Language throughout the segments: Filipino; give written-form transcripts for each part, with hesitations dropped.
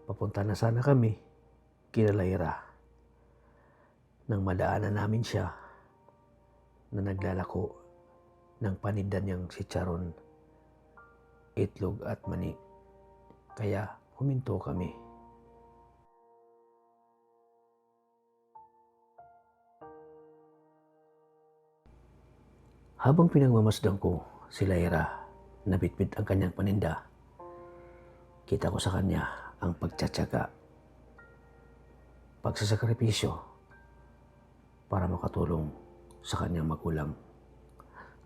Papunta na sana kami kina Lyra nang madaanan namin siya na naglalako ng paninda niyang chicharon, itlog at mani. Kaya huminto kami. Habang pinagmamasdan ko si Lyra na bitbit ang kanyang paninda, kita ko sa kanya ang pagtsatsaga, pagsasakripisyo para makatulong sa kanyang magulang.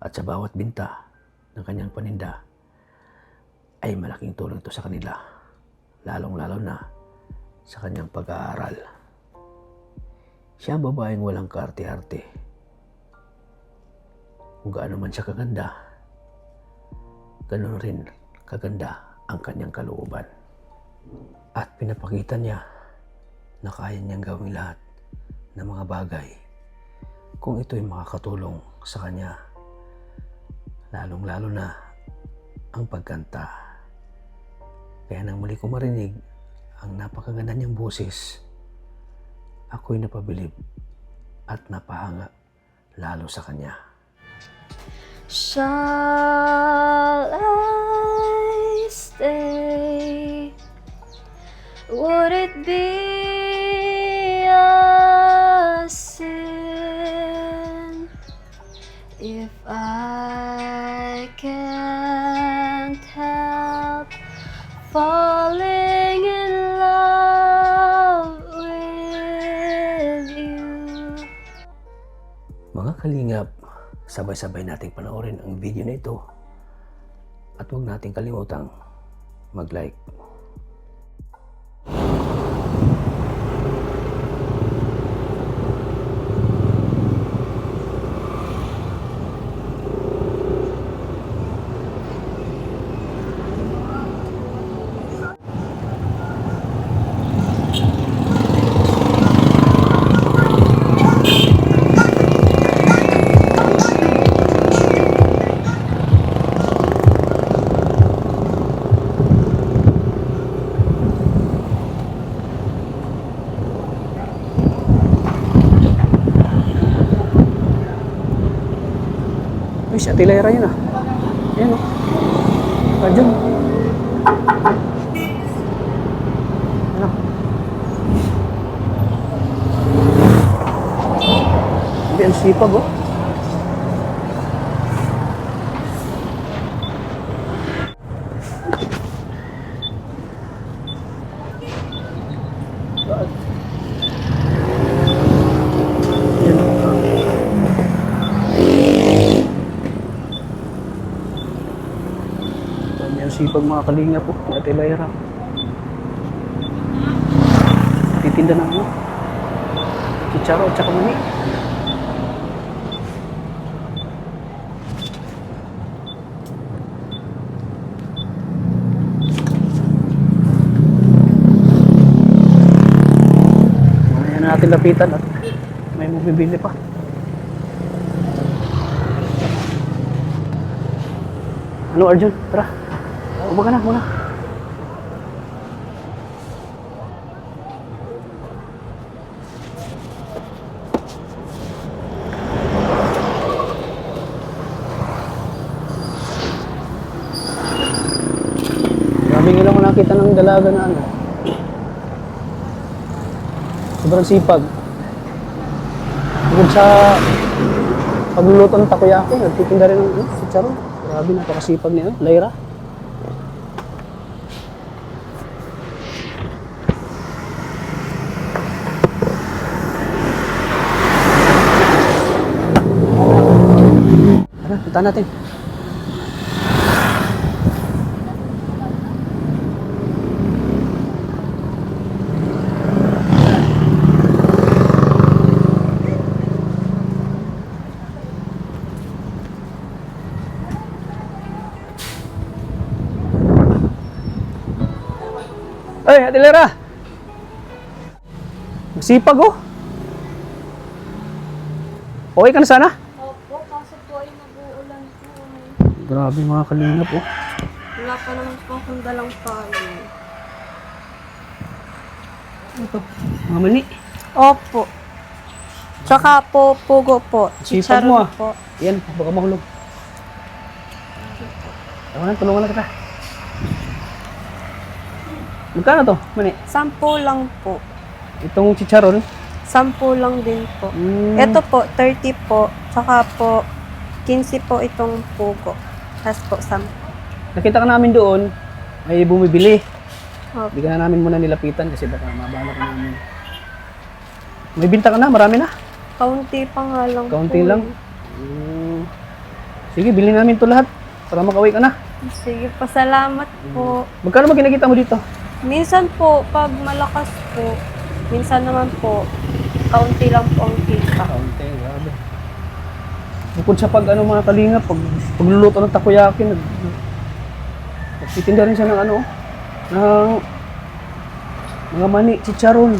At sa bawat binta ng kanyang paninda ay malaking tulong ito sa kanila, lalong-lalo na sa kanyang pag-aaral. Siya ang babaeng walang kaarte-arte. Kung gaano man siya kaganda, ganoon rin kaganda ang kanyang kalooban. At pinapakita niya na kaya niyang gawing lahat ng mga bagay kung ito'y makakatulong sa kanya, lalong-lalo na ang pagkanta. Kaya nang muli ko marinig ang napakaganda niyang boses, ako'y napabilib at napahanga lalo sa kanya. Shall I stay? Would it be a sin if I can't help falling in love with you? Mga kalingap, sabay-sabay nating panoorin ang video na ito at huwag nating kalimutang mag-like. Uy, si Ate Lyra yun ah. Ayan oh. Radyon. Ano? Hindi, ang sipag oh. Sipag mga kalinga po, ni Ate Lyra. Titinda na ano? Chicharo at saka mani. Mamaya na natin lapitan at may mabibili pa. Ano Arjun? Tara. Upo ka na muna. Grabe nga lang ko nakita ng dalaga na ano. Sobrang sipag. Bukod sa pagluluto ng takoyaki, nagtitinda rin ng chicharon. Grabe, napakasipag niya, Lyra. Punta natin. Ay, Ate Lyra. Magsipag oh. Okay ka na sana? Opo, kaso po ay nag-uulan po. Grabe mga kalingap oh. Wala pa naman po akong dalang payo. Ito, mga mani. Opo. Tsaka po, pugo po. Sipag mo, Chicharon po. Yan, baka mahulog. Tulungan na kita. Magkano to, mani? 10 lang po. Itong chicharon. 10 lang din po. Mm. Ito po, 30 po. Tsaka po, 15 po itong pugo. Tapos po, 10. Nakita ka namin doon, ay bumibili. Opo. Hindi ka na namin muna nilapitan kasi baka mabala ka namin. May binta ka na, marami na. Kaunti pa nga lang Kaunti po. lang. Sige, bilhin namin to lahat para makauwi ka na. Sige po, salamat po. Magkano mo kinakita mo dito? Minsan po, pag malakas po, minsan naman po, kaunti lang po ang kita. Kaunti, grabe. Bukod sa pag mga kalinga, pagluluto ng takoyaki, nagtitinda rin siya ng ng mga mani, chicharon.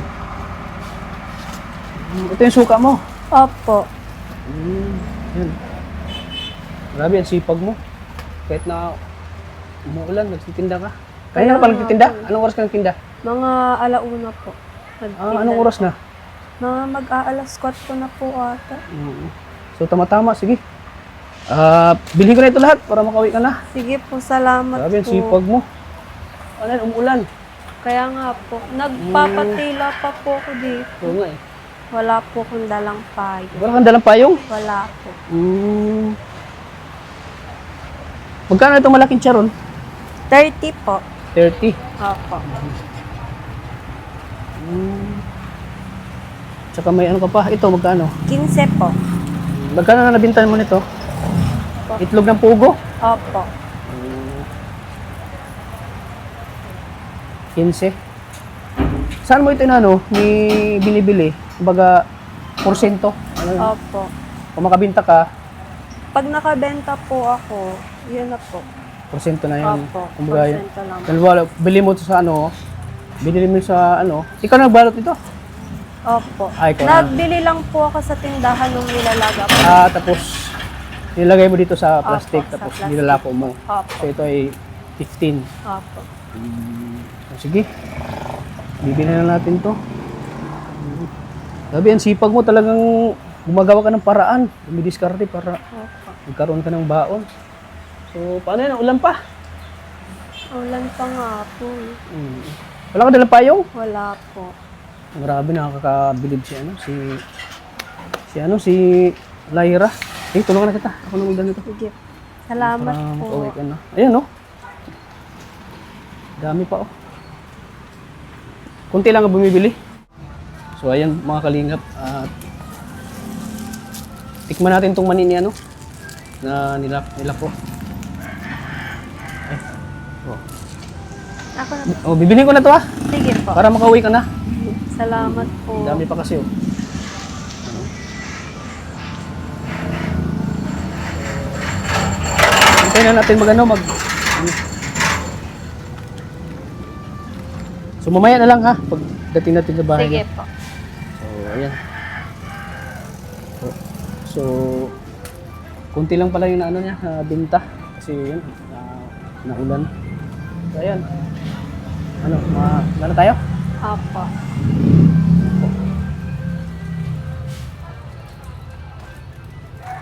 Ito yung suka mo. Opo. Yan. Grabe, ang sipag mo. Kahit na umuulan, nagtitinda ka. Kaya ka pa nagtitinda? Anong oras ka nagtinda? Mga alauna po. Anong oras na? Mga mag-aalas 4 na po ata. So, tama-tama. Sige. Bilhin ko na ito lahat para makauwi ka na. Sige po, salamat Grabe, ang po. sipag mo. Ano yan, umuulan. Kaya nga po, nagpapatila pa po ako dito. Oo nga eh. Wala po kong dalang payo. Wala kang dalang payong? Wala po. Magkano itong malaking charon? 30 po. 30. Opo. Tsaka may ano ka pa. Ito, magkano? 15 po. Magkano na nabintan mo nito? Itlog ng pugo? Opo. 15. Saan mo ito ni binibili? Kumbaga, porsyento? Ano? Opo. Kung makabinta ka, Pag nakabenta po ako, yun na po. porsyento na yun. Opo. Kumbaga, yun. Porsyento lang. Dalawa, bili mo ito sa binili mo sa ikaw nagbalot ito? Opo. Ay, ikaw na. Nagbili lang po ako sa tindahan nung nilalaga po. Tapos, nilagay mo dito sa plastic, Opo, sa tapos plastic. nilalako mo. Opo. So, ito ay 15. Opo. Sige, bibili na natin to. Sabi, ang sipag mo talagang gumagawa ka ng paraan. Dumidiskarte para Opo. magkaroon ka ng baon. So, paano yan? Ulan pa. Ulan pa nga po. Wala ka dalang payong? Wala po. Grabe, nakakabilib si Lyra. Tulungan na kita. Ako nang ulan nito. Sige. Salamat Para po. makauwi ka na. Ayan, dami pa, Kunti lang ang bumibili. So, ayan, mga kalingap. Tikman natin itong mani na nila ko. Ako na. Bibilhin ko na to, Sige po. para makauwi ka na. Salamat po. Dami pa kasi, Hintayin na natin So, mamaya na lang pagdating natin sa bahay. Sige po. So, ayan. So, kunti lang pala yung niya, binta. Kasi yun, naulan. So, ayan. Ano tayo? Opo.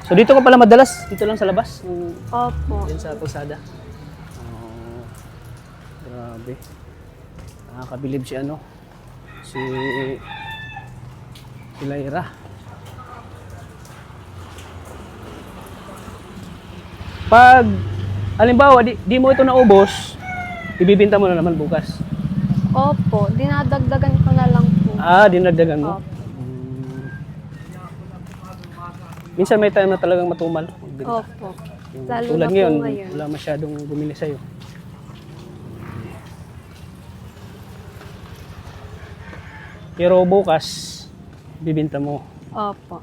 So, dito ka pala madalas? Dito lang sa labas? Opo. Yan sa kalsada. Grabe. Nakakabilib si Lyra. Pag, halimbawa, di mo ito naubos, ibibinta mo na naman bukas. Opo. Dinadagdagan ko na lang po. Dinagdagan mo? Opo. Minsan may time na talagang matumal. Opo. Yung Lalo tulad na po ngayon, ngayon. wala masyadong bumili sa'yo. Pero bukas, bibinta mo. Opo.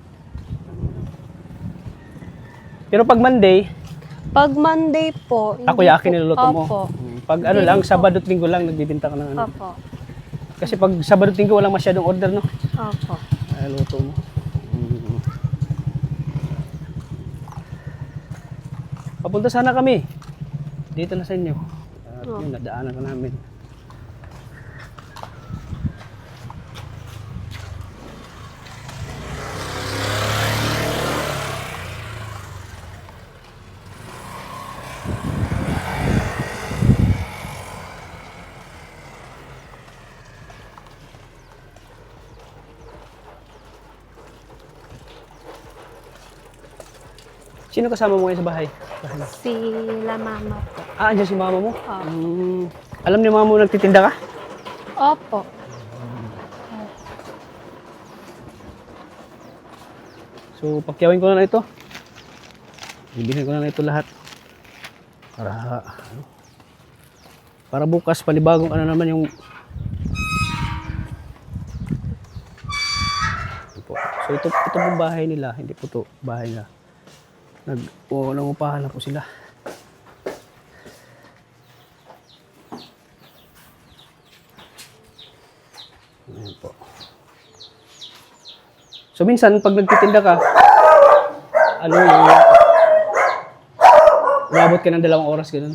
Pero pag Monday, Pag Monday po, hindi takoyaki po- niluluto mo. Opo. Pag Hindi lang, po. Sabado at Linggo lang, nagbibinta ka ng Opo. Kasi pag Sabado at Linggo, walang masyadong order, no? Opo. Ay, luto mo. Papunta sana kami. Dito na sa inyo. At yun, nadaanan ka namin. Sino kasama mo ngayon sa bahay? Sila mama po. Ah, andyan si mama mo? Opo. Alam ni mama mo nagtitinda ka? Opo. So, pakyawin ko na ito. Bibilhin ko na ito lahat. Para bukas, panibagong ano naman yung... Ito po. So, ito pong bahay nila. Hindi po ito bahay nila. Nangupahan na po sila. Ayan po. So minsan pag nagtitinda ka, ano yung umabot ka ng 2 oras ganun.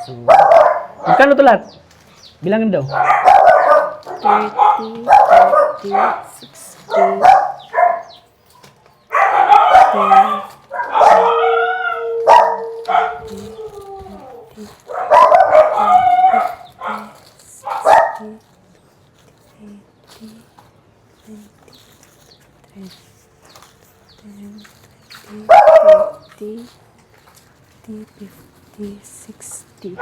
So, magkano to lahat? Bilangin daw. 30, 40, 60, 10, 50, 60.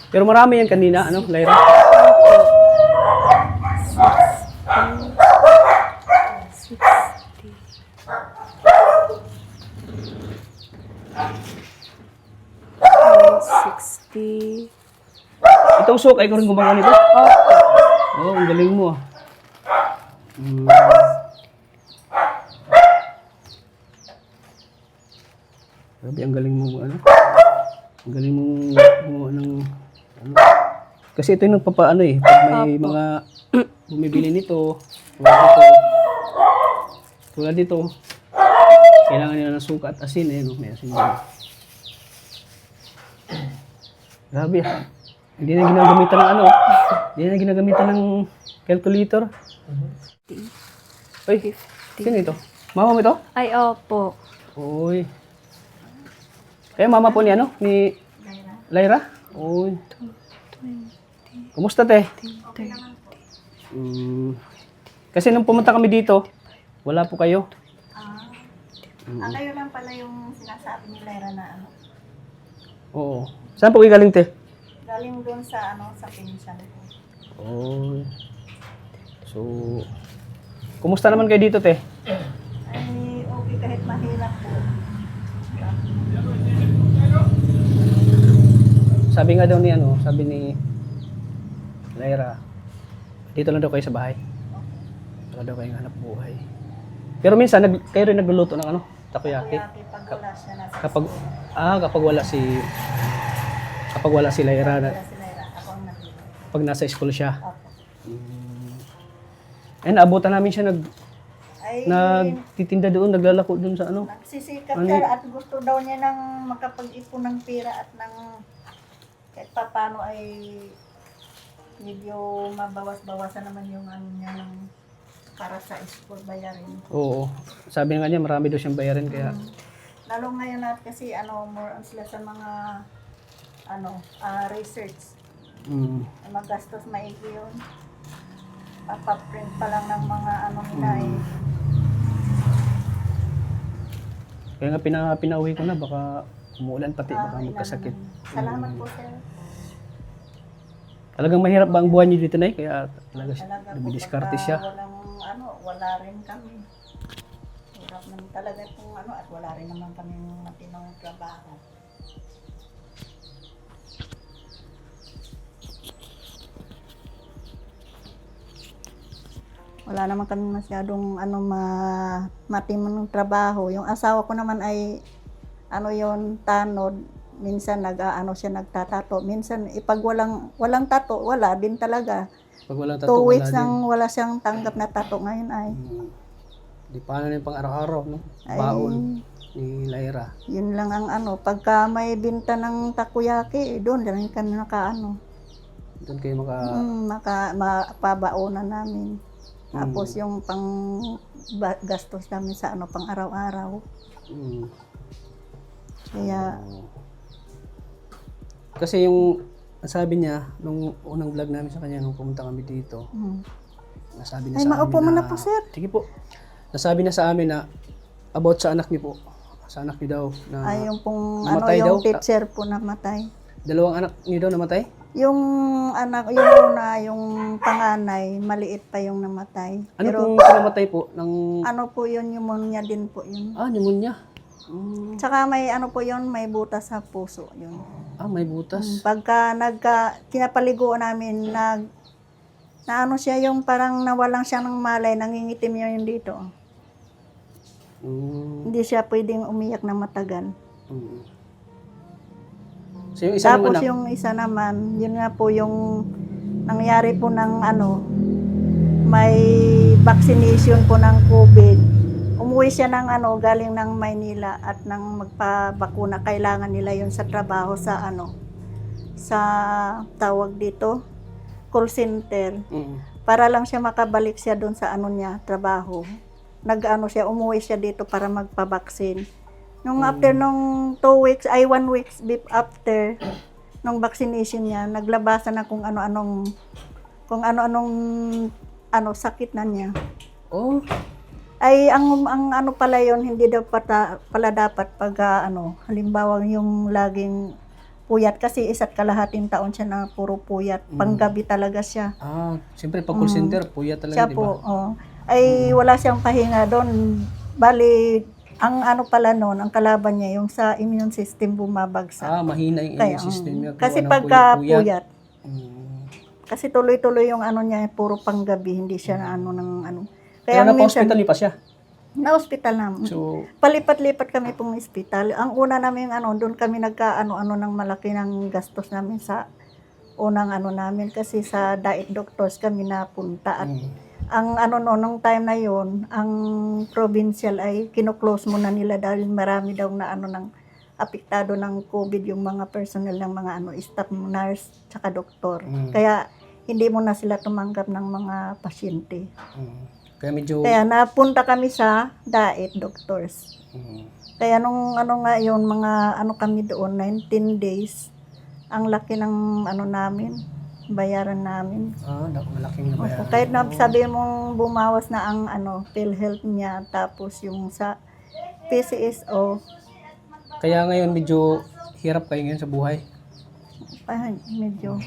Pero marami yan kanina, ano, Lyra? 60. Itong soak ay ko rin gumawa nito? Opo. Oo, ang galing mo ah. Grabe, ang galing mo ano? Ang galing mong gumawa ng ano? Kasi ito yung nagpapaano eh. Pag may mga bumibili nito, tulad dito, kailangan nila ng suka at asin eh. No? May asin din. Grabe ah. Hindi na ginagamitan ng ano. Hindi na ginagamitan ng calculator. Uy, sino ito? Mama mo ito? Ay, opo. Uy. Kaya mama po ni ano? Ni Lyra? Uy. Kumusta te? Kasi nung pumunta kami dito, wala po kayo. Kayo lang pala yung sinasabi ni Lyra na ano. Oo. Saan po kayo galing te? Galing doon sa ano sa pinsan ko. Uy. So, kumusta naman kayo dito te? Ay, okay kahit mahirap po. Sabi nga daw ni ano, sabi ni Lyra, dito lang daw kayo sa bahay. Wala daw kayong hanap buhay. Pero minsan, kayo rin nagluluto ng ano, takoyaki. Kaya pag wala siya nasa Kapag wala si Lyra, wala si Lyra, ako ang nandito. pag nasa school siya. Opo. Eh, naabutan namin siya Ay, nagtitinda doon, naglalako doon sa ano. nagsisikap Ano siya at gusto daw niya ng makapag-ipon ng pera at ng kahit pa paano ay medyo mabawas-bawasan naman yung ano niya ng para sa school bayarin. Oo. Sabi nga niya, marami daw siyang bayarin kaya Lalo ngayon at kasi ano more on sila sa mga ano research. Magastos maigi yun. Papaprint pa lang ng mga ano nila eh. kaya nga pinauwi ko na, baka umuulan pati, baka magkasakit. Salamat po sir. Talagang mahirap ba ang buhay niyo dito, Nay? Kaya talaga Talaga po dumidiskarte pagka siya. walang ano, wala rin kami. Hirap naman talaga kung ano at wala rin naman kami matinong trabaho. Wala naman kami masyadong ano matimong trabaho. Yung asawa ko naman ay ano yon tanod. Minsan nag-ano siya nagtatato. Minsan ipag walang tato, wala din talaga. Pag walang 2 tattoo, weeks wala din. nang wala siyang tanggap na tato ngayon ay. Di paano na yung pang araw-araw, no? Ay, Baon ni Lyra. Yun lang ang ano, pagka may binta ng takoyaki, doon lang kami nakaano. Doon kayo Mapabaonan namin. Tapos yung pang gastos namin sa ano pang araw-araw. Mm. Kaya Kasi yung Sabi niya, nung unang vlog namin sa kanya, nung pumunta kami dito, Mm. nasabi niya Ay, sa maupo amin muna na, po, sir. sige po, nasabi niya sa amin na, about sa anak niyo po, sa anak niyo daw, na Ay, yung pong, namatay yung daw. teacher po namatay. 2 anak niyo daw namatay? Yung anak, yung una, yung panganay, maliit pa yung namatay. Ano Pero pong namatay po? Ng, ano po yun, pneumonia din po yun. pneumonia. Mm. Tsaka may ano po yun, may butas sa puso yun. May butas. Pagka kinapaliguan namin, na ano siya yung parang nawalan siya ng malay, nangingitim yun dito. Mm. Hindi siya pwedeng umiyak na matagal. Mm. So yung isa Tapos anak, yung isa naman, yun nga po yung nangyari po ng ano, may vaccination po ng COVID. Umuwi siya ng ano, galing ng Maynila at nang magpabakuna, kailangan nila yun sa trabaho sa ano, sa tawag dito, call center. Para lang siya makabalik siya doon sa ano niya, trabaho. Nag-ano siya, umuwi siya dito para magpabaksin. Nung after nung 1 week after nung vaccination niya, naglabasan na kung ano-anong ano sakit na niya. Oh, Ay ang ano pala yon, hindi daw pala dapat pag ano, halimbawa yung laging puyat kasi 1.5 taon siya na puro puyat. Panggabi talaga siya. siyempre pag call center, puyat talaga, Siya di po, ba? ay wala siyang pahinga doon. Bali, ang ano pala noon, ang kalaban niya, yung sa immune system bumabagsak. Mahina yung Kaya, immune system niya. kasi Gawa ng pagka puyat-puyat. puyat, kasi tuloy-tuloy yung ano niya, puro panggabi, hindi siya na ano ng ano. Kaya Kaya na hospital niyo pa siya. na-hospital namin. So, Palipat-lipat kami pong hospital. Ang una namin ano, doon kami nagka-ano-ano ng malaki ng gastos namin sa unang ano namin kasi sa diet doctors kami napunta at ang ano no, nung time na yon, ang provincial ay kino-close muna nila dahil marami daw na ano ng apektado ng COVID yung mga personnel ng mga ano, staff, nurse, tsaka doktor. Kaya hindi mo na sila tumanggap ng mga pasyente. kaya medyo, Kaya napunta kami sa diet doctors. Kaya nung ano nga yun, mga ano kami doon, 19 days, ang laki ng ano namin, bayaran namin. malaking Opo, nabayaran. kahit na sabi mong bumawas na ang ano, PhilHealth niya, tapos yung sa PCSO, Kaya ngayon medyo hirap kayo ngayon sa buhay. medyo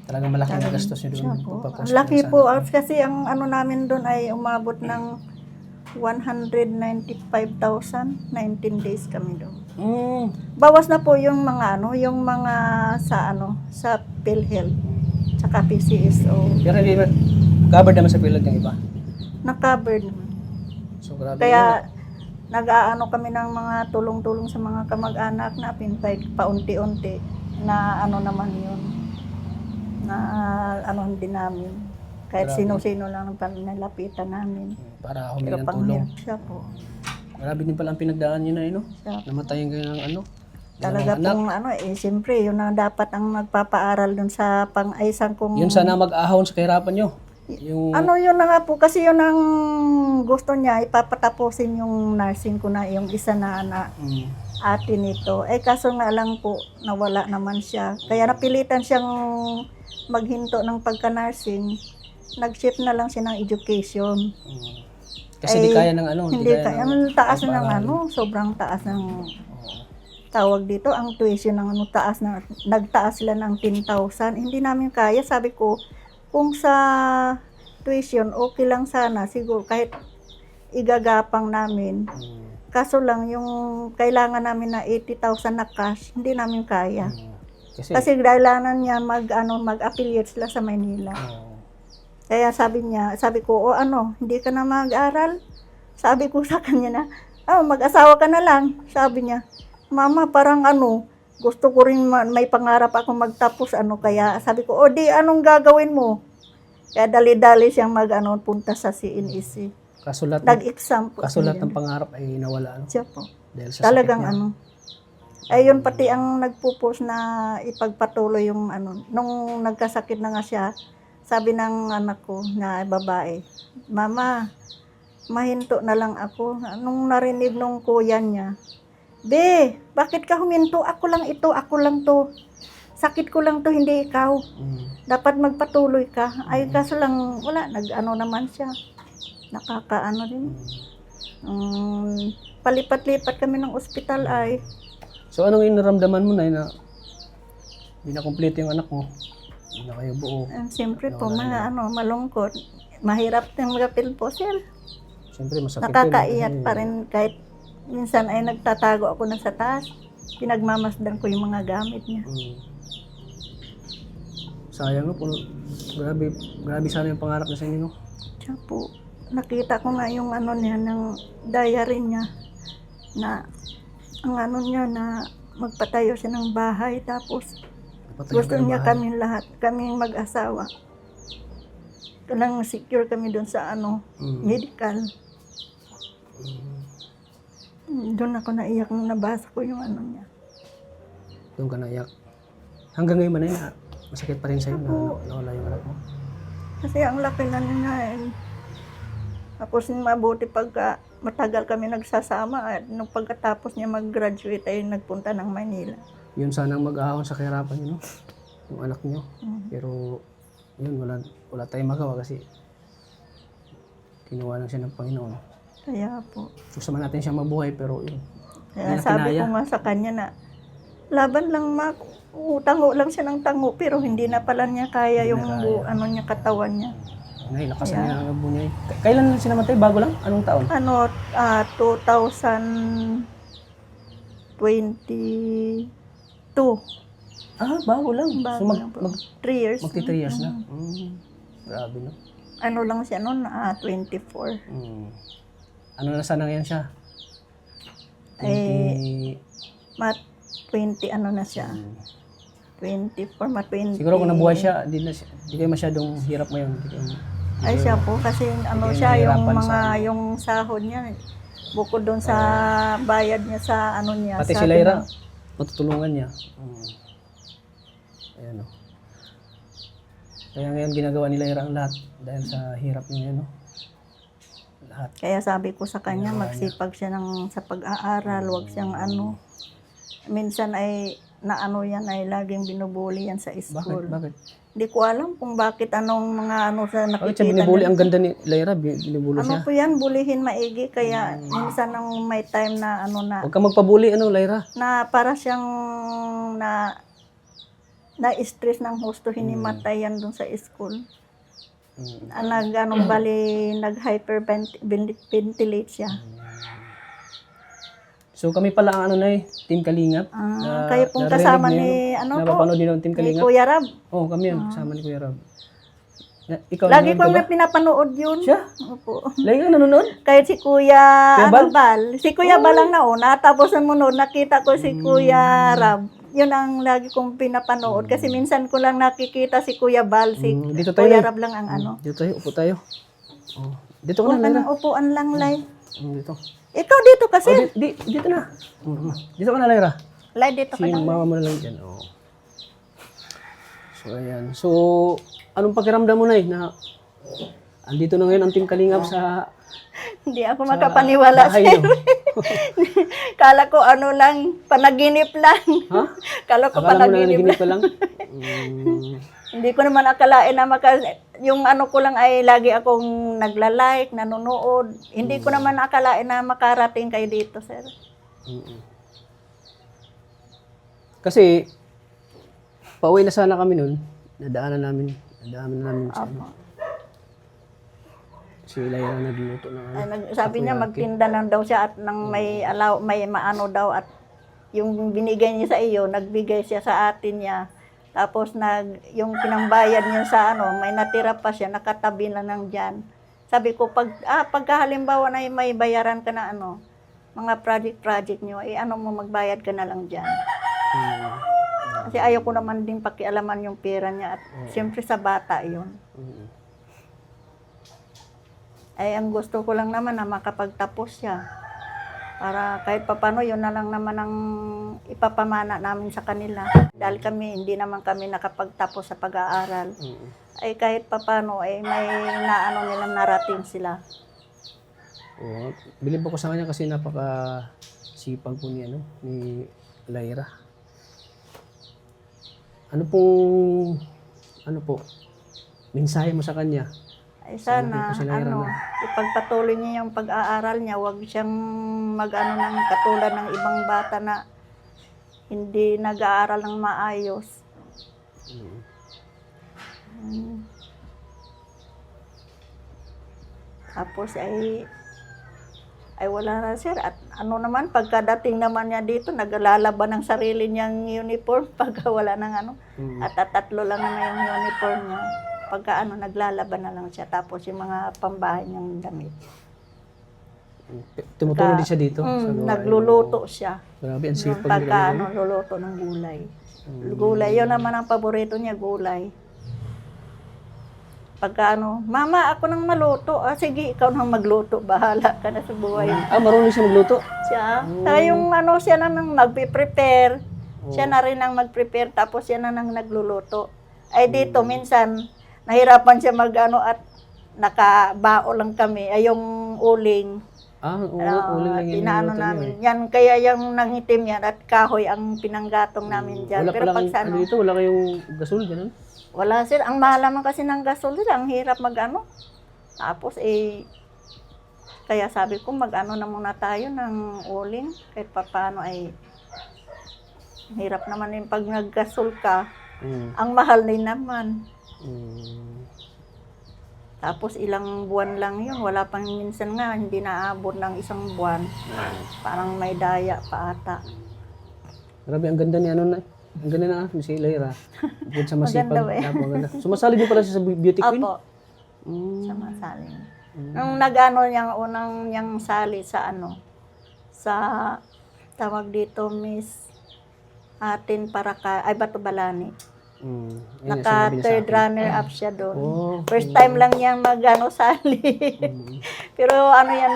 Talagang malaking nagastos nyo doon. siya po. pagpapasok Ang laki sa po, anak. kasi ang ano namin doon ay umabot ng 195,000, 19 days kami doon. Bawas na po yung mga ano, yung mga sa ano, sa PhilHealth, tsaka PCSO. Pero hindi ba, covered naman sa PhilHealth yung iba. Na-covered naman. So grabe yun. Kaya nag-aano kami ng mga tulong-tulong sa mga kamag-anak na paunti-unti na ano naman yun, na ano din namin. Kahit Grabe. sino-sino lang ang nalapitan namin. Para Pero humingi ng tulong. panghirap siya po. Grabe din pala ang pinagdaan nyo na no? Siya Namatayin kayo ng ano? talaga dalawang anak. pong ano siyempre yun ang dapat ang magpapaaral dun sa pang-aisang kong Yun sana mag-ahon sa kahirapan nyo. Yung, ano yun na nga po kasi yun ang gusto niya, ipapatapusin yung nursing ko na yung isa na ate nito. Kaso nga lang po nawala naman siya. Kaya napilitan siyang maghinto ng pagka-nursing. Nag-shift na lang siya ng education. kasi di kaya ng ano? Hindi kaya. Ang taas ng pag-paaralin. ano, sobrang taas ng tawag dito, ang tuition ng ano, taas na, nagtaas sila ng 10,000. Hindi namin kaya. Sabi ko, kung sa tuition, okay lang sana. Siguro kahit igagapang namin. Kaso lang, yung kailangan namin na 80,000 na cash, hindi namin kaya. Kasi kailangan niya mag-affiliate sila sa Maynila. Kaya sabi ko, hindi ka na mag-aral? Sabi ko sa kanya na, mag-asawa ka na lang. Sabi niya, Mama, parang gusto ko rin may pangarap ako magtapos, kaya sabi ko, di, anong gagawin mo? Kaya dali-dali siyang punta sa CNEC. Kaso lahat, Nag-exam po. kaso lahat ng pangarap ay nawala. Ano? Siya po. Dahil sa Talagang sakit niya. ayun pati ang nagpo-post na ipagpatuloy yung nung nagkasakit na nga siya, sabi ng anak ko na babae, Mama, mahinto na lang ako. Nung narinig nung kuya niya Be, bakit ka huminto? Ako lang ito, ako lang to. Sakit ko lang to, hindi ikaw. Dapat magpatuloy ka. Ay, kaso lang, wala, nag-ano naman siya. Nakakaano din. Palipat-lipat kami ng ospital ay. So anong inaramdaman mo na hindi na kompleto yung anak mo? Hindi na kayo buo. Siyempre po, malungkot. Mahirap yung magapil po, sir. Siyempre masakit Nakakaiyak yun, pa rin kahit minsan ay nagtatago ako na sa taas. Pinagmamasdan ko yung mga gamit niya. Sayang no, grabe sana yung pangarap na sa inyo no. Siya po, nakita ko nga yung ano niya, ng diary niya, na ang ano niya na magpatayo siya ng bahay, tapos Napatayo gusto kayo ng niya bahay. kami lahat, kaming mag-asawa. Kailangan secure kami doon sa medical. Doon ako naiyak nung nabasa ko yung ano niya. Doon ka naiyak. Hanggang ngayon man na masakit pa rin sa'yo na Opo. nawala yung anak mo. Kasi ang laki na niya eh. Tapos mabuti pagka matagal kami nagsasama at nung pagkatapos niya mag-graduate ay nagpunta ng Manila. Yun sanang mag-ahon sa kahirapan niyo no. Yung anak niyo. Mm. Pero yun wala tayong magawa kasi kinuha lang siya ng Panginoon. Kaya po. Gusto man natin siya mabuhay pero yun. Kaya Hindi na sabi kinaya. ko nga sa kanya na laban lang tango lang siya ng tango pero hindi na pala niya kaya Hindi yung na kaya. Ano niya, katawan niya. Nay, lakasan Yeah. niya ang abo niya. Kailan siya namatay? Bago lang? Anong taon? 2022. Bago lang. Bago So lang po. 3 years. magti 3 years na. Grabe no. Ano lang siya noon, 24. Ano na sana ngayon siya? Eh, 20 ano na siya. 24, 20. Siguro kung nabuhay siya, di kayo masyadong hirap ngayon. Ay siya po, kasi ano Hindi siya, yung nahihirapan mga, sa- yung sahod niya, bukod doon sa bayad niya sa ano niya. Pati sa si Lyra, matutulungan niya. Ayan o. Kaya ngayon ginagawa ni Lyra ang lahat dahil sa hirap niya no. Lahat. Kaya sabi ko sa kanya, Ginagawa magsipag siya sa pag-aaral, huwag siyang ano. Minsan ay, yan ay laging binubuli yan sa school. Bakit? Hindi ko alam kung bakit anong mga sa Bakit siya nakikita binibuli? niya. Ang ganda ni Lyra, binibuli Ano siya. po yan, bulihin maigi, kaya minsan nang may time na Huwag ka magpabuli, Lyra. na para siyang na-stress ng husto, hinimatay yan dun sa school. Nag-hyperventilate siya. So kami pala ang Team Kalingap. Kayo pong kasama ni, Napapanood din ng Team ni Kalingap. Kuya Rab. Oo, kami yun, kasama ni Kuya Rob. Ikaw Lagi nanonood ko ka ba? na pinapanood yun. Siya? Opo. Lagi ka nanonood? Kahit si Kuya, Kuya Bal? Bal. Si Kuya Bal ang nauna, tapos sumunod, nakita ko si Kuya Rab. Yun ang lagi kong pinapanood. Kasi minsan ko lang nakikita si Kuya Bal, si Dito tayo, Kuya Lay. Rab lang ang ano. Dito tayo, upo tayo. Oh. Dito ka Huwag na, ka Lyra. ng upuan lang, Lay. Dito. Ikaw dito kasi. Dito na. Dito ka na, Lyra. Lay, dito ka Si lang. mama mo na lang dyan. Oh. So, ayan. So, anong pakiramdam mo na andito na ngayon ang Team Kalingap sa Hindi ako makapaniwala, bahay sir. niyo? Kala ko ano lang, panaginip lang. Ha? Kala ko Akala mo na panaginip nanaginip lang. ka lang? Hindi ko naman akalain na yung ano ko lang ay lagi akong nagla-like, nanonood. Hindi ko naman akalain na makarating kayo dito, sir. Kasi, pauwi na sana kami nun. Nadaanan namin sa si Lyra nagluto ng Ay, sabi niya magtinda lang daw siya at nang may maano daw at yung binigay niya sa iyo, nagbigay siya sa atin niya. Tapos yung pinambayad niya sa may natira pa siya, nakatabi na lang diyan. Sabi ko pagka halimbawa na may bayaran ka na mga project niyo, mo magbayad ka na lang diyan. Kasi ayaw ko naman din pakialaman yung pera niya at siyempre sa bata 'yon. Ay ang gusto ko lang naman na makapagtapos siya. Para kahit papano yun na lang naman ang ipapamana namin sa kanila. Dahil hindi naman kami nakapagtapos sa pag-aaral. Ay kahit papano ay may nilang narating sila. Oo. Bilib ako sa kanya kasi sipag po ni Lyra. Ano pong, mensahe mo sa kanya? Ay sana, Sabi ko si Lyra ano, na. ipagpatuloy niya yung pag-aaral niya. Huwag siyang mag-ano ng katulad ng ibang bata na hindi nag-aaral ng maayos. Mm. Tapos ay wala na sir. At ano naman, pagkadating naman niya dito, naglalaban ng sarili niyang uniform pagka wala ng ano. Mm. At tatlo lang naman yung uniform niya. Pagka ano, naglalaban na lang siya. Tapos yung mga pambahay niyang damit. Tumutulong din siya dito? sa gawain Nagluluto mo? siya. Grabe, ang Yung sipag pagka nila. ano, luluto ng gulay. Gulay, yun naman ang paborito niya, gulay. Pagka ano, mama, ako nang maluto. Ah, sige, ikaw nang magluto. Bahala ka na sa buhay. Marunong siya magluto? Siya. Saka yung ano, siya na nang magpe-prepare. Siya na rin ang mag-prepare, tapos siya na nang nagluluto. Ay dito, minsan, nahirapan siya mag-ano at nakabao lang kami. Ay yung uling. Oo, uling lang yung Tinaano niluto namin. niyo Yan, kaya yung nangitim yan at kahoy ang pinanggatong namin dyan. Wala Pero pala pag sa ano ano, dito, wala kayong gasol, ganun? wala sir. Ang mahal naman kasi ng gasol sir. Ang hirap mag-ano. Tapos kaya sabi ko mag-ano na muna tayo ng uling. Kahit paano ay hirap naman yung pag naggasol ka. Ang mahal din naman. Tapos ilang buwan lang yun. Wala pang minsan nga, hindi naabot ng isang buwan. Parang may daya pa ata. Grabe, ang ganda ni na. Ang ganda na si Lyra. Bukod sa masipag, Maganda ba yan? napakaganda. Sumasali din pala siya sa beauty queen? Opo, Mm. sa masali. Nung nag-ano niyang unang niyang sali sa ano, sa tawag dito, Miss Atin Batubalani. Yun ang Naka sinabi niya sa third akin. runner up siya doon. Oh, First time lang niyang mag-ano sali. Pero ano yan,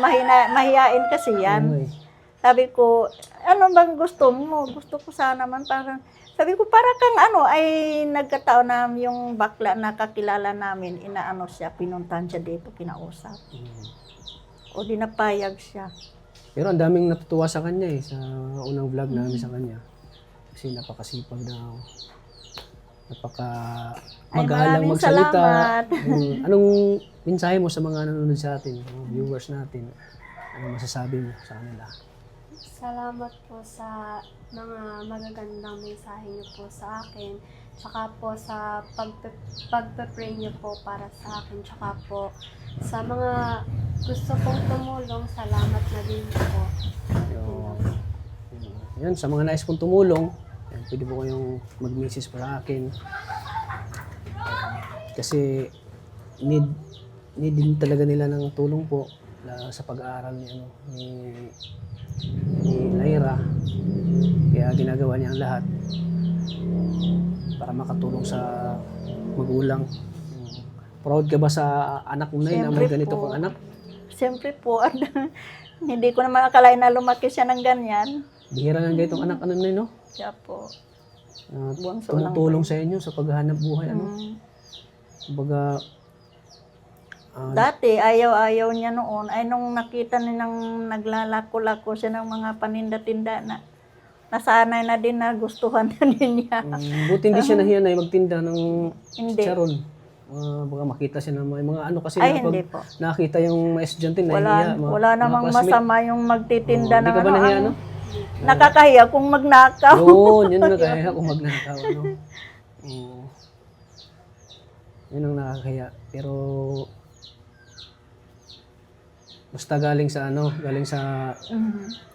mahiyain kasi yan. Oo, eh. Sabi ko, ano bang gusto mo? Gusto ko sana man parang, sabi ko, para kang ano, ay nagkataon na yung bakla na kakilala namin, inaano siya, pinuntahan siya dito, kinausap. O di napayag siya. Pero ang daming natutuwa sa kanya sa unang vlog namin sa kanya. Kasi napakasipag daw. Ay, Magalang maraming magsalita. salamat. Anong mensahe mo sa mga nanonood sa atin, mga viewers natin? Ano masasabi mo sa kanila? Salamat po sa mga magagandang mensahe niyo po sa akin. Tsaka po sa pagpe-pray niyo po para sa akin. Tsaka po sa mga gusto kong tumulong, salamat na din po. Yan, sa mga nais kong tumulong, yan, pwede po kayong mag-message para akin. Kasi need din talaga nila ng tulong po sa pag-aaral ni Lyra. Kaya ginagawa niya ang lahat para makatulong sa magulang. Proud ka ba sa anak mo na yun na may Siyempre ganito po. kang anak? Siyempre po, hindi ko naman akalain na lumaki siya ng ganyan. Bihira ng ganitong anak ano na yun, no? Siya po. Na Bunso lang tumutulong sa inyo sa paghahanap buhay. Kumbaga, Dati, ayaw-ayaw niya noon. Ay, nung nakita niya nang naglalako-lako siya ng mga paninda-tinda na nasanay na din na gustuhan na din niya. buti hindi siya nahiyanay magtinda ng Hindi. charon. Baka makita siya ng mga ano kasi Ay, pag hindi po. nakita yung mga estudyante nahihiya. Wala namang masama yung magtitinda Hindi ng ka ba nahiya, no? nakakahiya kung magnakaw. Yun nakakahiya kung magnanakaw, ano? Yun ang nakakahiya. Pero, basta galing sa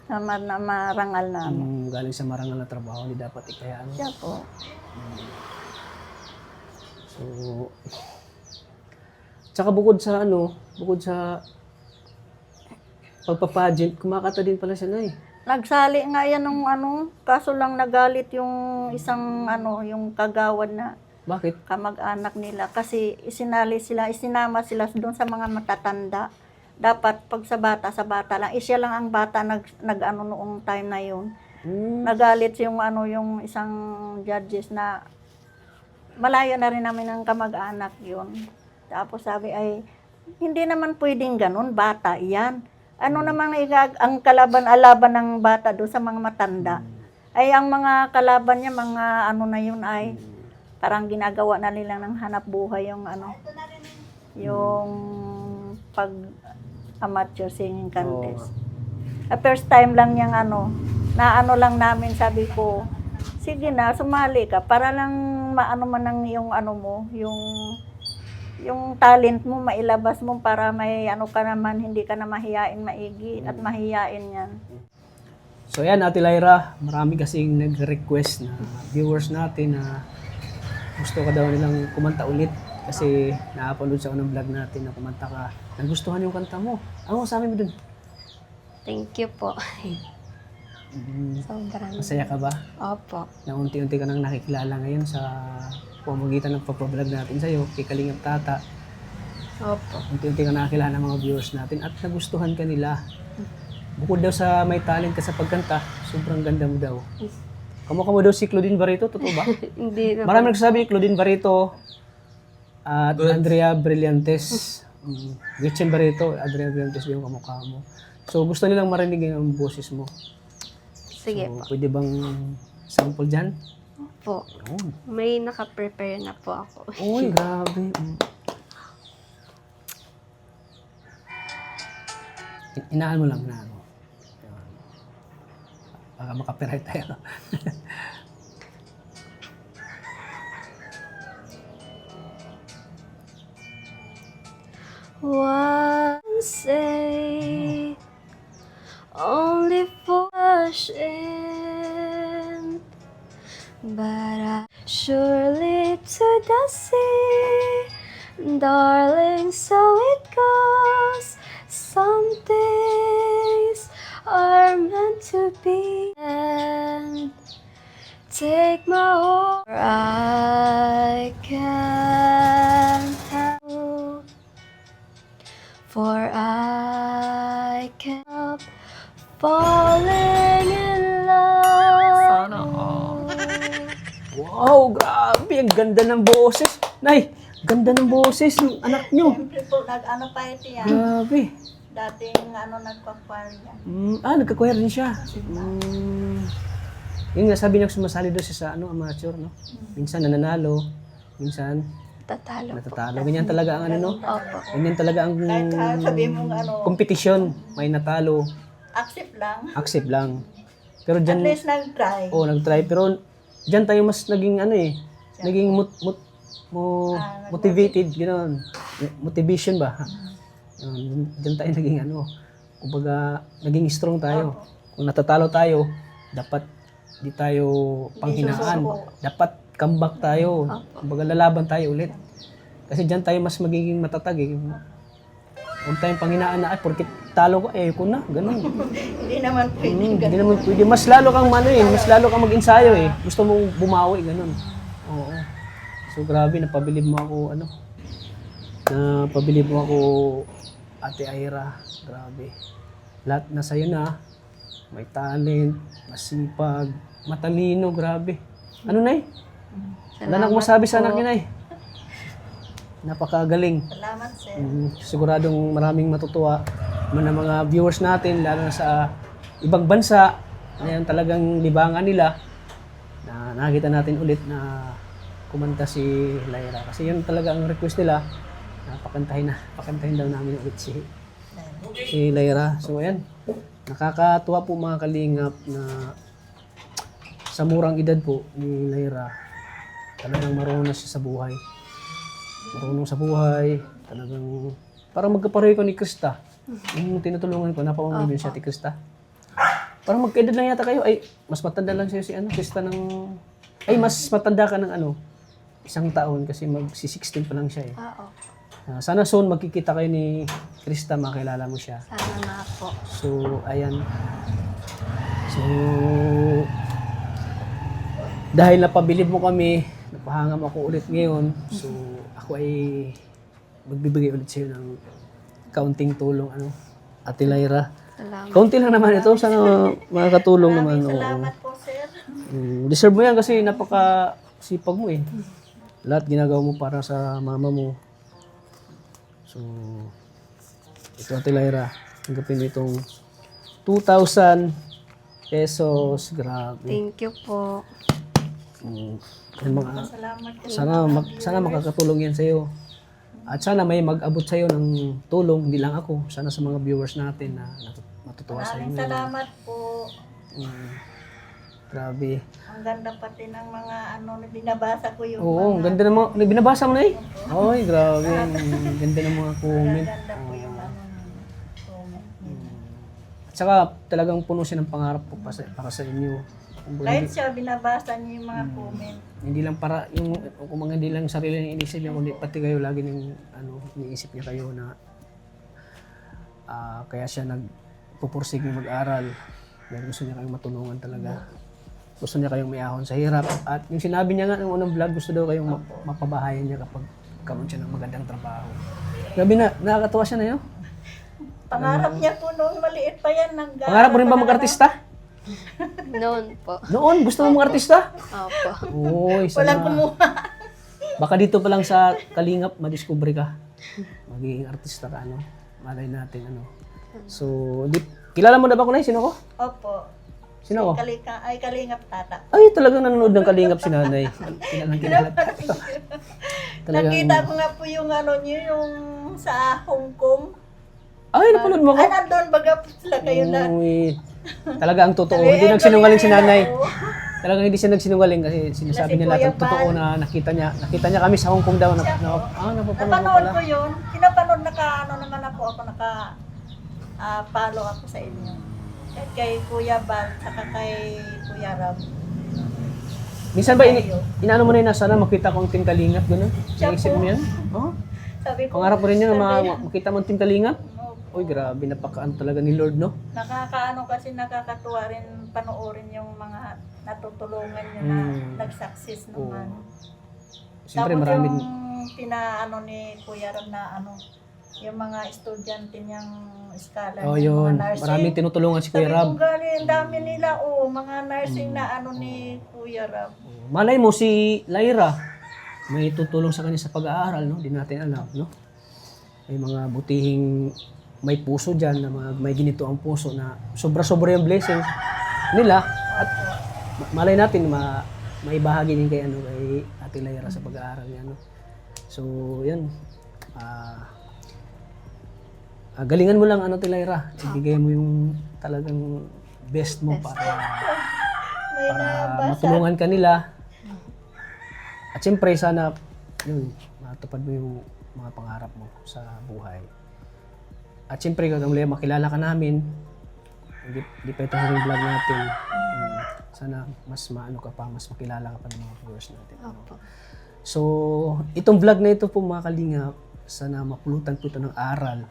Sa marangal namin. galing sa marangal na trabaho, hindi dapat ikaya, ano? Siya po. So, tsaka bukod sa pagpapagent, kumakata din pala siya na eh. Nagsali nga yan nung kaso lang nagalit yung isang yung kagawad na Bakit? kamag-anak nila kasi isinama sila doon sa mga matatanda. Dapat pag sa bata lang, siya lang ang bata nag-ano noong time na yun. Nagalit yung yung isang judges na malayo na rin namin ang kamag-anak yun. Tapos sabi ay, hindi naman pwedeng ganun, bata yan. Ano naman ang alaban ng bata doon sa mga matanda? Ay ang mga kalaban niya, mga ano na yun ay parang ginagawa na nila ng hanap buhay yung ano, yung pag amateur singing contest. First time lang niyang ano, na ano lang namin, sabi ko, sige na, sumali ka para lang maano man ang yung ano mo, yung talent mo mailabas mo para may ano ka naman, hindi ka na mahiyain maigi at mahiyain yan. So yan, Ate Lyra, marami kasing nag-request na viewers natin na gusto ka daw nilang kumanta ulit kasi na-upload sa unang vlog natin na kumanta ka. Nagustuhan yung kanta mo. Ano sabi mo dun? Thank you po. Sobrang. Masaya ka ba? Opo. Na unti-unti ka nang nakikilala ngayon sa pamamagitan ng pagpa-vlog natin sa'yo, kay Kalingap Tata. Opo. Unti-unti ka nakakilala ng mga viewers natin at nagustuhan ka nila. Bukod daw sa may talent ka sa pagkanta, sobrang ganda mo daw. Kamukha mo daw si Claudine Barreto, totoo ba? Hindi na Marami nagsasabi Claudine Barreto at Andrea Brillantes. Gretchen Barreto, Andrea Brillantes yung kamukha mo. So gusto nilang marinig yung boses mo. Sige So, po. pwede bang sample dyan? Po. May naka-prepare na po ako. Uy, grabe. Inaan mo lang na ano. Baka makapiright tayo. One say only for a shame, but I surely to the sea, darling. So it goes. Some things are meant to be, and take my heart. I can't help. For I can't help falling in love. Wow, grabe. Ang ganda ng boses. Nay, ganda ng boses ng anak nyo. Siyempre po, nag-ano pa ito yan. Grabe. Dating ano, nagpa-choir yan. Nagka-choir din siya. Yun nga, sabi niya sumasali doon siya sa amateur, no? Minsan nananalo, minsan Tatalo po. natatalo. Ganyan talaga ang ano, no? Opo. Ganyan talaga ang Kahit sabihin mong ano, kompetisyon. May natalo, accept lang. accept lang. Pero At dyan, least nag-try. nag-try. Pero dyan tayo mas naging naging motivated, gano'n. Motivation ba? Dyan tayo naging kumbaga, naging strong tayo. Kung natatalo tayo, dapat di tayo panghinaan. Dapat comeback tayo. Kumbaga, lalaban tayo ulit. Kasi dyan tayo mas magiging matatag eh. Huwag tayong panghinaan na, porkit talo ko, ko na, gano'n. Hindi naman pwede. Hindi naman pwede. Mas lalo kang mas lalo kang mag-ensayo eh. Gusto mong bumawi, gano'n. Oo. So grabe, napabilib mo ako, napabilib mo ako, Ate Ira. Grabe. Lahat na sa'yo na. May talent, masipag, matalino, grabe. Ano, Nay? Wala na akong masabi sa anak niyo, Nay. Napakagaling. Salamat, sir. Siguradong maraming matutuwa ng mga viewers natin, lalo na sa ibang bansa, na yan talagang libangan nila, na nakita natin ulit na kumanta si Lyra. Kasi yun talaga ang request nila, na pakantahin daw namin ulit si Lyra. So ayan, nakakatuwa po mga kalingap na sa murang edad po ni Lyra, talagang marunong na siya sa buhay. Marunong sa buhay, talagang parang magkapareho ko ni Krista. Yung tinutulungan ko, napamamay din siya ni Krista. Parang magkaedad lang yata kayo. Ay, mas matanda lang siya si Krista ng... Ay, mas matanda ka ng 1 taon kasi magsi-16 pa lang siya eh. Oo. Sana soon magkikita kayo ni Krista, makilala mo siya. Sana na po. So, ayan. So, dahil napabilib mo kami, napahangam ako ulit ngayon. So, ako ay magbibigay ulit sa'yo ng kaunting tulong, Ate Lyra. Salamat. Kaunti lang naman ito. Sana makakatulong naman. Salamat po, sir. Deserve mo yan kasi napaka-sipag mo eh. Lahat ginagawa mo para sa mama mo. So, ito Ate Lyra. Tanggapin mo itong 2,000 pesos. Grabe. Thank you po. Yan mga, Salamat kayo. sana makakatulong yan sa'yo. At sana may mag-abot sa'yo ng tulong, hindi lang ako. Sana sa mga viewers natin na matutuwa sa Maraming inyo. salamat po. Grabe. Ang ganda pati ng mga ano na binabasa ko yung Oo, ang mga, ganda ng mga, binabasa mo na eh. Ay, grabe. Ang ganda ng mga comment. ganda po yung ano comment. At saka talagang puno siya ng pangarap po para sa inyo. Kumbaga, Kahit siya binabasa niyo yung mga comment. hindi lang para yung kung mga hindi lang sarili ng inisip niya kundi pati kayo lagi ng iniisip niya kayo na kaya siya nagpupursige mag-aral dahil gusto niya kayong matulungan talaga. Gusto niya kayong may ahon sa hirap at yung sinabi niya nga ng unang vlog gusto daw kayong mapabahayan niya kapag karoon siya ng magandang trabaho. Grabe na, nakakatuwa siya na yun. Pangarap niya po noong maliit pa yan. Pangarap mo rin ba mag-artista? Noon po. Noon, gusto mo mag-artista? Opo. Uy, Walang sana. kumuha. Baka dito pa lang sa Kalingap, madiscover ka. Magiging artista ka, ano? Malay natin, ano. So, kilala mo na ba ko na? Sino ko? Opo. Sino ko? Kalingap tata. Ay, talagang nanonood ng Kalingap si nanay. Kilala. Talagang, Nakita ko nga po yung ano niyo, yung sa Hong Kong. ay, napanood mo ko? Ay, nandun baga po sila kayo na. Uy, talaga ang totoo. Hindi nagsinungaling si nanay. Oo. Talagang hindi siya nagsinungaling kasi sinasabi Kasi niya lahat Kuya ang totoo Bal. na nakita niya kami sa Hong Kong daw. Napapanood ko Napanood pala. ko yun. Pinapanood ano naman ako follow ako sa inyo. At kay Kuya Bal, saka kay Kuya Ram. Minsan ba inaano mo na yun na sana makita ko ang Team Kalingap, gano'n? Siya Naisip po. mo yan? Oh? Sabi ko, Pangarap mo rin yun na sabi- makita mo ang Team Kalingap? Opo. Uy, grabe, napakaano talaga ni Lord, no? Nakakaano kasi nakakatuwa rin panoorin yung mga natutulungan nyo na nag-success naman. Siyempre, Tapos maraming... yung pinaano ni Kuya Ram na yung mga estudyante niyang eskwela, Oh, yung yun. mga nursing. Maraming tinutulungan si Sabi Kuya Rab. ko galing, ang dami nila, mga nursing na ni Kuya Rab. Malay mo si Lyra, may tutulong sa kanya sa pag-aaral, no? Di natin alam, no? May mga butihing may puso dyan, na may ginito ang puso na sobra-sobra yung blessing nila at malay natin maibahagi din kay Ate Lyra sa pag-aaral niya, no? So, yun. Galingan mo lang, Ate Lyra. Ibigay mo yung talagang best mo para May nabasa. matulungan ka nila. At siyempre, sana yun, matupad mo yung mga pangarap mo sa buhay. At siyempre, kagamli, makilala ka namin. Hindi pa ito yung vlog natin. Sana mas maano ka pa, mas makilala ka pa ng mga viewers natin. Opo. So, itong vlog na ito po mga kalingap, sana mapulutan po ito ng aral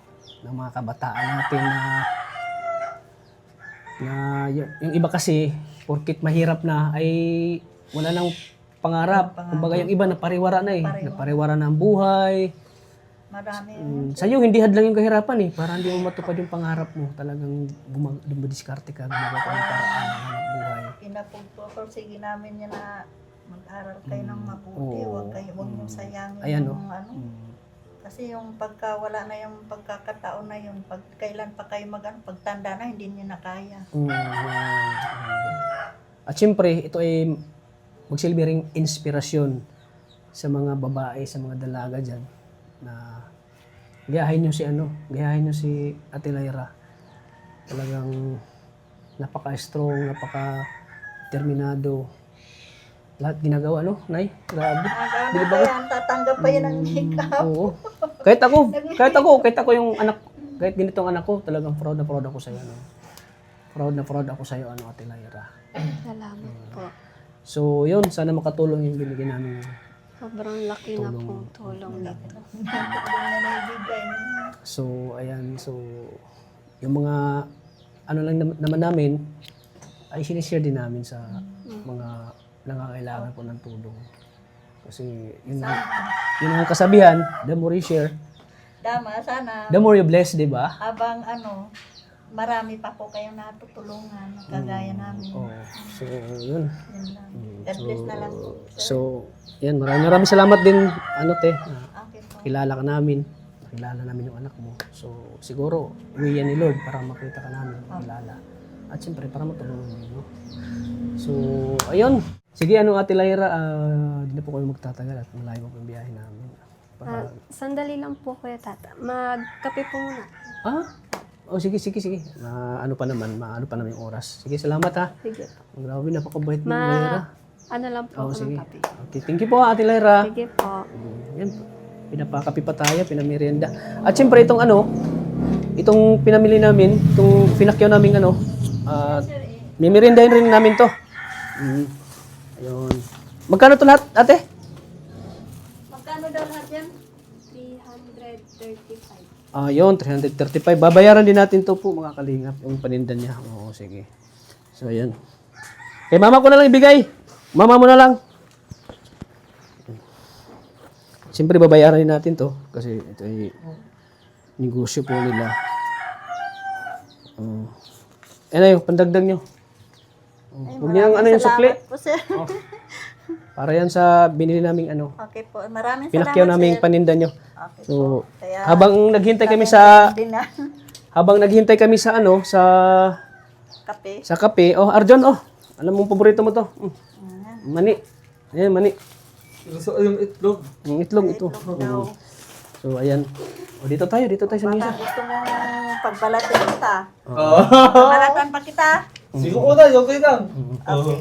ng mga kabataan natin na yung iba kasi, porkit mahirap na, ay wala nang pangarap. Kumbaga yung iba napariwara na eh. Napariwara na ang buhay. Marami. Sa'yo, hindi hadlang yung kahirapan eh. Para hindi mo matupad yung pangarap mo. Talagang dumadiskarte ka, gumagawa ka ng paraan ng hanap buhay. Pinapagpupursige namin niya na mag-aral kayo ng mabuti. Oo. Huwag mong sayangin Ayan, yung Kasi yung pagka wala na yung pagkakataon na yun, pag kailan pa kayo pagtanda na, hindi niyo na kaya. At syempre, ito ay magsilbi ring inspirasyon sa mga babae, sa mga dalaga dyan na gayahin nyo si Ate Lyra. Talagang napaka-strong, napaka-determinado. Lahat ginagawa, no? Nay, grabe. Ano pa yan, tatanggap pa yan ng makeup. Oo. Kahit ako yung anak, kahit ganito ang anak ko, talagang proud na proud ako sa iyo, no? Proud na proud ako sa iyo, Ate Lyra. Salamat po. So, yun, sana makatulong yung binigyan namin. Sobrang laki na pong tulong nito. So, ayan, so, yung mga, lang naman namin, ay sinishare din namin sa mga nangangailangan po ng tulong. Kasi, yun ang kasabihan, the more you share, Sana, the more you bless, di ba? habang marami pa po kayong natutulungan, kagaya namin. Oh, so, yun. Yun lang. God bless na lang po. So, yan, maraming salamat din, te, Okay po. kilala ka namin, makilala namin yung anak mo. So, siguro, uwi yan ni Lord para makita ka namin, makilala. At siyempre, para matulungan mo. No? So, ayun. Sige, Ate Lyra, di na po kami magtatagal at malayo po yung biyahe namin. Sandali lang po, Kuya Tata. Magkape po muna. Sige. Ano pa naman yung oras. Sige, salamat ha. Sige. Grabe, napakabait mo, Lyra. Ano lang po ako Sige. ng kape. Okay, thank you po, Ate Lyra. Sige po. Yan, pinapakapi pa tayo, pinamerienda. At siyempre, itong pinamili namin, itong pinakyaw namin may meriendahin rin namin to. Ayun. Magkano to lahat, ate? Magkano daw lahat yan? 335. Ayun, 335. Babayaran din natin to po, mga kalingap, yung paninda niya. Oo, sige. So, ayan. Kay mama ko na lang ibigay. Mama mo na lang. Siyempre, babayaran din natin to. Kasi ito ay negosyo po nila. Ano yung pandagdag nyo? Huwag niyo yung yung sukli. Salamat po, sir. Para yan sa binili naming Okay po. Maraming pinakyaw salamat, naming sir. paninda nyo. Okay So, po. Kaya, habang naghintay kami din na. sa Kape. sa kape, Arjon, alam mo paborito mo to. Mani. Ayan, mani. Gusto yung itlog. Yung itlog ito. Daw. So, ayan. Dito tayo sa Baka misa. gusto mong pagbalatin kita. Oo. Pagbalatan pa kita. Sige una, okay lang. Okay.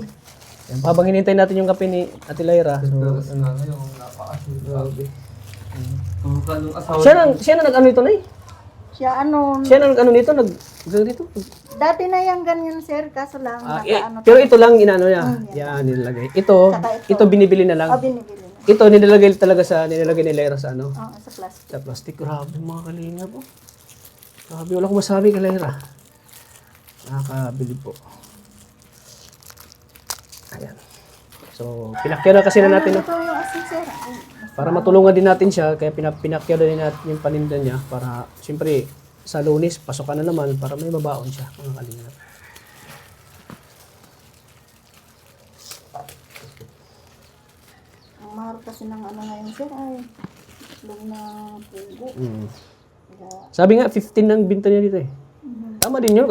Ayan, habang hinintay natin yung kape ni Ate Lyra. So, Tapos na ngayon, napakasin. Grabe. Kanong asawa. siya na nag-ano ito, Nay? Siya Siya na nag-ano nito, dito. dati na yung ganyan, sir, kaso lang, Pero ito lang inaano niya. Yan, nilalagay. Ito Saka ito binibili na lang. binibili na. Ito nilalagay ni Lyra sa Oo, sa plastic. sa plastic. Grabe mga kalingap po. Grabe, wala akong masabi kay Lyra. Nakakabili po. Ayan. So, pinakyaw na kasi na natin. Ito yung asin, sir. Para matulungan din natin siya, kaya pinakyaw din natin yung paninda niya para, siyempre, sa Lunes, pasokan na naman para may mabaon siya, mga kalingap. Ang mahal kasi ng ngayon, sir, ay itlog na pugo. Kaya, Sabi nga, 15 ang binta niya dito eh. Tama din yun,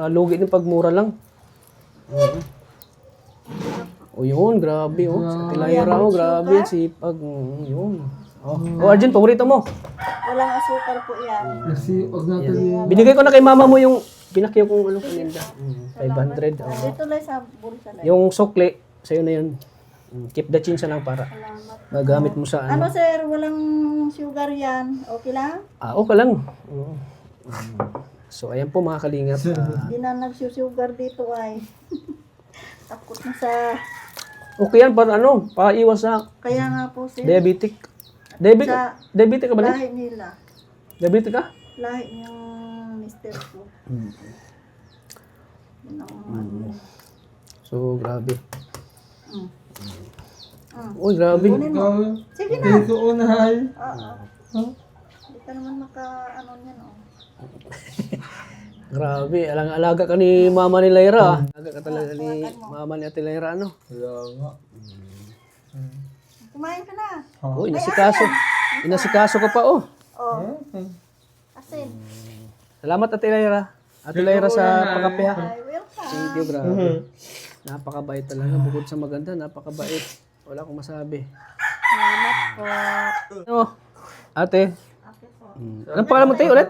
lugi ng pagmura lang. Yun, grabe sa Tilayra grabe, sipag, yun. Arjen, paborito mo. walang asukal po yan. Kasi pag natin yung... Binigay ko na kay mama mo yung pinakyaw kong paninda. 500. Dito lang sa bulsa lang. Yung sukli, sa'yo na yun. Keep the change na lang para magamit mo sa Ano, sir, walang sugar yan. Okay lang? Okay lang. So, ayan po mga kalingap. Hindi na nagsusugar dito ay. Takot na sa... Okay yan para paiwas sa Kaya nga po, sir. diabetic. Sa Diabetic ka ba? lahi nila. Diabetic ka? Lahi niyang mister ko. Yun ang So, grabe. Mm. Uy, grabe. Sige na. Ito unahay. Hindi ka naman niyan, Grabe. Alaga ka ni mama ni Lyra. Alaga ka talaga ni mama ni Ate Lyra, Kaya nga. Kumain ka na. Uy, inasikaso ka pa, Oh. Asin. Salamat Ate Lyra. Ate Lyra sa pagkape ha. Ay, welcome. Thank you, grabe. Napakabait talaga. Bukod sa maganda, napakabait. Wala akong masabi. Salamat po. Ate. Anong pangalan mo tayo ulit?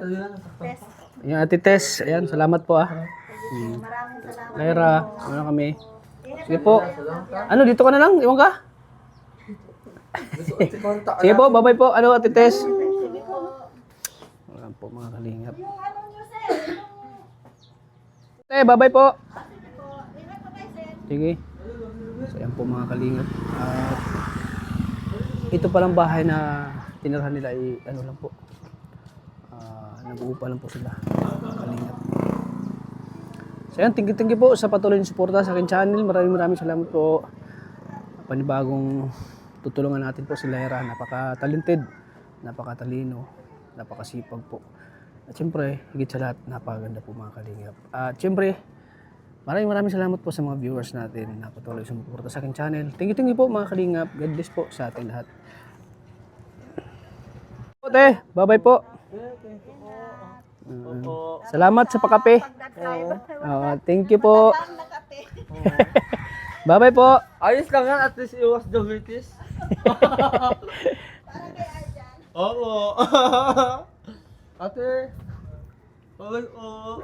Yung Ate Tess. Ayan, salamat po Maraming salamat. Lyra, ano kami? Sige po. Dito ka na lang? Iwan ka? Sige po, bye-bye po. Ate Tess? Wala po mga kalingap. Yung ano nyo, sir. Bye-bye po. Ingat pa kayo, sir. Sige. So, ayan po mga kalingap. At ito palang bahay na tinirahan nila ay lang po. Nag-uupa lang po sila. Mga kalingap. So ayan, thank you po sa patuloy na suporta sa akin channel. Maraming salamat po. Panibagong tutulungan natin po si Lyra. Napaka-talented, napakatalino, napakasipag po. At syempre, higit sa lahat, napakaganda po mga kalingap. At syempre, maraming salamat po sa mga viewers natin na patuloy sumuporta sa akin channel. Thank you po mga kalingap. God bless po sa ating lahat. Bye-bye po. Thank you po. Mm. Opo. Salamat sa pakape. Oo, thank you po. Bye-bye po. Ayos lang yan, at least iwas diabetes. Oo. Ate. Okay, oo.